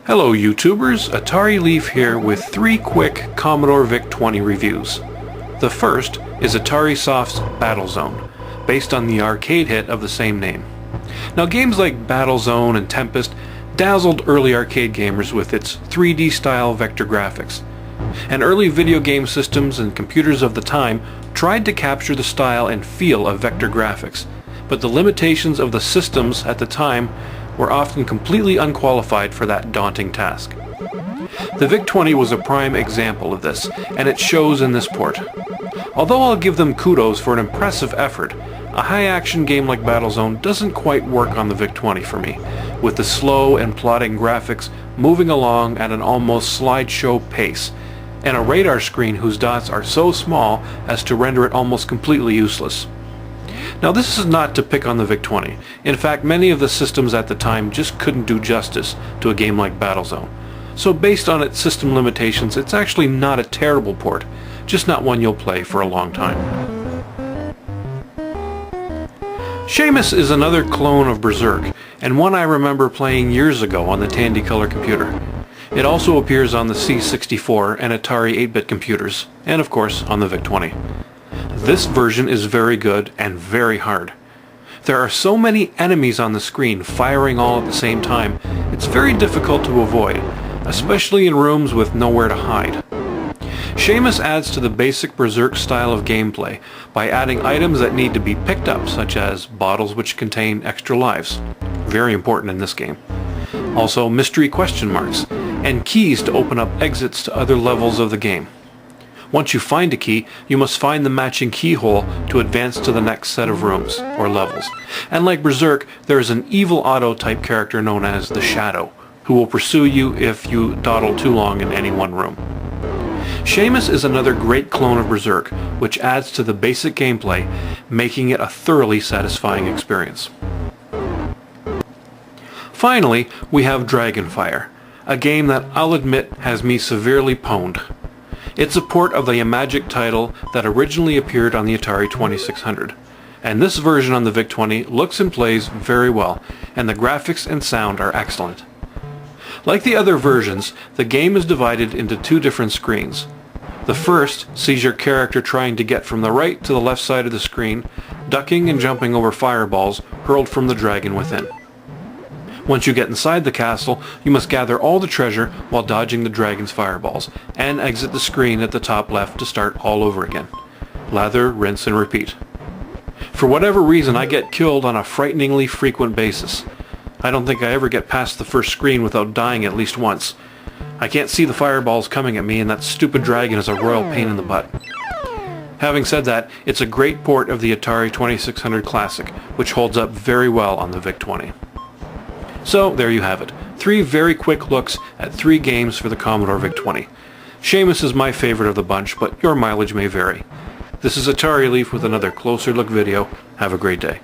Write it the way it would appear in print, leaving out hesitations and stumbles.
Hello YouTubers, Atari Leaf here with 3 quick Commodore Vic-20 reviews. The first is Atari Soft's Battlezone, based on the arcade hit of the same name. Now games like Battlezone and Tempest dazzled early arcade gamers with its 3D style vector graphics. And early video game systems and computers of the time tried to capture the style and feel of vector graphics, but the limitations of the systems at the time were often completely unqualified for that daunting task. The Vic-20 was a prime example of this, and it shows in this port. Although I'll give them kudos for an impressive effort, a high-action game like Battlezone doesn't quite work on the Vic-20 for me, with the slow and plodding graphics moving along at an almost slideshow pace, and a radar screen whose dots are so small as to render it almost completely useless. Now this is not to pick on the Vic-20. In fact, many of the systems at the time just couldn't do justice to a game like Battlezone. So based on its system limitations, it's actually not a terrible port, just not one you'll play for a long time. Shamus is another clone of Berserk, and one I remember playing years ago on the Tandy-Color computer. It also appears on the C64 and Atari 8-bit computers, and of course on the Vic-20. This version is very good and very hard. There are so many enemies on the screen firing all at the same time, it's very difficult to avoid, especially in rooms with nowhere to hide. Shamus adds to the basic Berserk style of gameplay by adding items that need to be picked up, such as bottles which contain extra lives. Very important in this game. Also mystery question marks, and keys to open up exits to other levels of the game. Once you find a key, you must find the matching keyhole to advance to the next set of rooms, or levels. And like Berserk, there is an evil Otto type character known as the Shadow, who will pursue you if you dawdle too long in any one room. Shamus is another great clone of Berserk, which adds to the basic gameplay, making it a thoroughly satisfying experience. Finally, we have Dragonfire, a game that I'll admit has me severely pwned. It's a port of the Imagic title that originally appeared on the Atari 2600, and this version on the Vic-20 looks and plays very well, and the graphics and sound are excellent. Like the other versions, the game is divided into 2 different screens. The first sees your character trying to get from the right to the left side of the screen, ducking and jumping over fireballs hurled from the dragon within. Once you get inside the castle, you must gather all the treasure while dodging the dragon's fireballs, and exit the screen at the top left to start all over again. Lather, rinse, and repeat. For whatever reason, I get killed on a frighteningly frequent basis. I don't think I ever get past the first screen without dying at least once. I can't see the fireballs coming at me, and that stupid dragon is a royal pain in the butt. Having said that, it's a great port of the Atari 2600 Classic, which holds up very well on the Vic-20. So there you have it, 3 very quick looks at 3 games for the Commodore Vic-20. Shamus is my favorite of the bunch, but your mileage may vary. This is Atari Leaf with another closer look video. Have a great day.